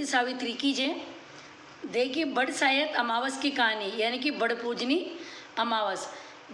सत्य सावित्री की जय। देखिए बड़ सायत अमावस की कहानी, यानी कि बड़ पूजनी अमावस।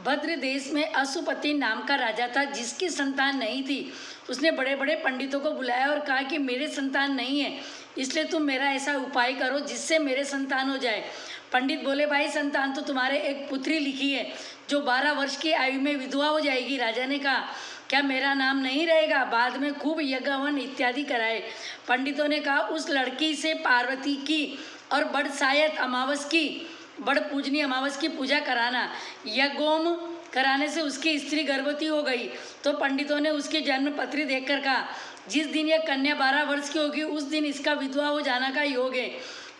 भद्र देश में अशुपति नाम का राजा था जिसकी संतान नहीं थी। उसने बड़े बड़े पंडितों को बुलाया और कहा कि मेरे संतान नहीं है, इसलिए तुम मेरा ऐसा उपाय करो जिससे मेरे संतान हो जाए। पंडित बोले, भाई संतान तो तुम्हारे एक पुत्री लिखी है जो 12 वर्ष की आयु में विधवा हो जाएगी। राजा ने कहा, क्या मेरा नाम नहीं रहेगा? बाद में खूब यज्ञ हवन इत्यादि कराए। पंडितों ने कहा, उस लड़की से पार्वती की और बड़ सायत अमावस की, बड़ पूजनी अमावस की पूजा कराना। यज्ञोम कराने से उसकी स्त्री गर्भवती हो गई तो पंडितों ने उसकी जन्म पत्री देखकर कहा, जिस दिन यह कन्या 12 वर्ष की होगी उस दिन इसका विधवा हो जाना का योग है,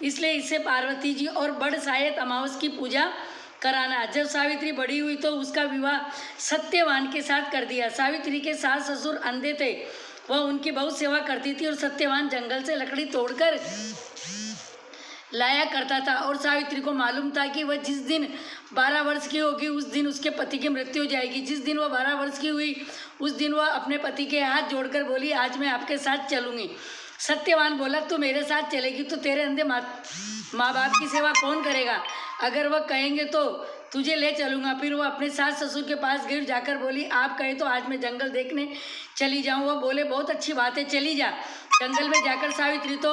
इसलिए इससे पार्वती जी और बड़ सायत अमावस की पूजा कराना। जब सावित्री बड़ी हुई तो उसका विवाह सत्यवान के साथ कर दिया। सावित्री के सास ससुर अंधे थे, वह उनकी बहुत सेवा करती थी और सत्यवान जंगल से लकड़ी तोड़कर लाया करता था और सावित्री को मालूम था कि वह जिस दिन 12 वर्ष की होगी उस दिन उसके पति की मृत्यु हो जाएगी। जिस दिन वह 12 वर्ष की हुई उस दिन वह अपने पति के हाथ जोड़कर बोली, आज मैं आपके साथ चलूँगी। सत्यवान बोला, तू मेरे साथ चलेगी तो तेरे अंधे माँ बाप की सेवा कौन करेगा? अगर वह कहेंगे तो तुझे ले चलूँगा। फिर वह अपने सास ससुर के पास गिर जाकर बोली, आप कहे तो आज मैं जंगल देखने चली जाऊँ। वह बोले, बहुत अच्छी बात है, चली जा। जंगल में जाकर सावित्री तो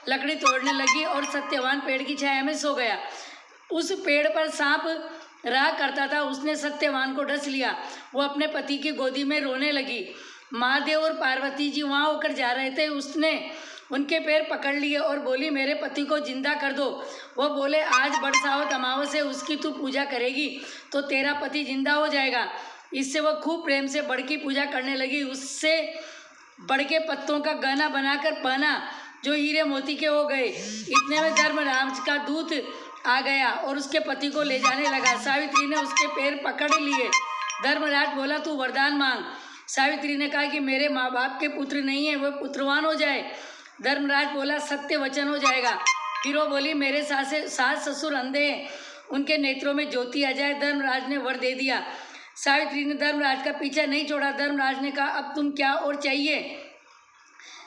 लकड़ी तोड़ने लगी और सत्यवान पेड़ की छाया में सो गया। उस पेड़ पर सांप रहा करता था, उसने सत्यवान को डस लिया। वो अपने पति की गोदी में रोने लगी। महादेव और पार्वती जी वहाँ होकर जा रहे थे, उसने उनके पैर पकड़ लिए और बोली, मेरे पति को जिंदा कर दो। वह बोले, आज बड़ सावत अमावस है, उसकी तू पूजा करेगी तो तेरा पति जिंदा हो जाएगा। इससे वह खूब प्रेम से बड़ की पूजा करने लगी। उससे बड़ के पत्तों का गहना बनाकर पहना जो हीरे मोती के हो गए। इतने में धर्मराज का दूत आ गया और उसके पति को ले जाने लगा। सावित्री ने उसके पैर पकड़ लिए। धर्मराज बोला, तू वरदान मांग। सावित्री ने कहा कि मेरे माँ बाप के पुत्र नहीं है, वह पुत्रवान हो जाए। धर्मराज बोला, सत्य वचन हो जाएगा। फिर वो बोली, मेरे सास ससुर अंधे हैं, उनके नेत्रों में ज्योति आ जाए। धर्मराज ने वर दे दिया। सावित्री ने धर्मराज का पीछा नहीं छोड़ा। धर्मराज ने कहा, अब तुम क्या और चाहिए?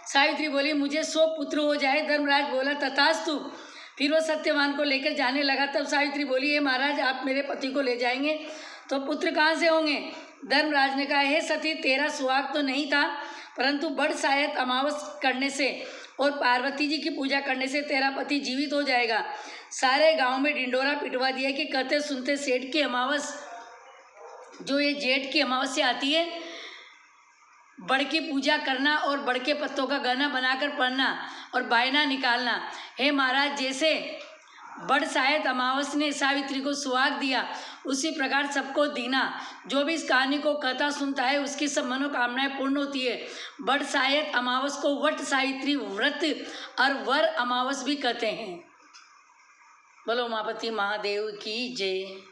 सावित्री बोली, मुझे 100 पुत्र हो जाए। धर्मराज बोला, तथास्तु। फिर वो सत्यवान को लेकर जाने लगा। तब सावित्री बोली, हे महाराज, आप मेरे पति को ले जाएंगे तो पुत्र कहाँ से होंगे? धर्मराज ने कहा, हे सती, तेरा सुहाग तो नहीं था, परंतु बड़ सायत अमावस करने से और पार्वती जी की पूजा करने से तेरा पति जीवित हो जाएगा। सारे गांव में ढिंडोरा पिटवा दिया कि कहते सुनते सेठ की अमावस, जो ये जेठ की अमावस्या आती है, बड़ की पूजा करना और बड़ के पत्तों का गहना बनाकर पहनना और बायना निकालना। हे महाराज, जैसे बड़ सायत अमावस ने सावित्री को सुहाग दिया उसी प्रकार सबको दीना। जो भी इस कहानी को कथा सुनता है उसकी सब मनोकामनाएं पूर्ण होती है। बड़ सायत अमावस को वट सावित्री व्रत और वर अमावस भी कहते हैं। बोलो उमापति महादेव की जय।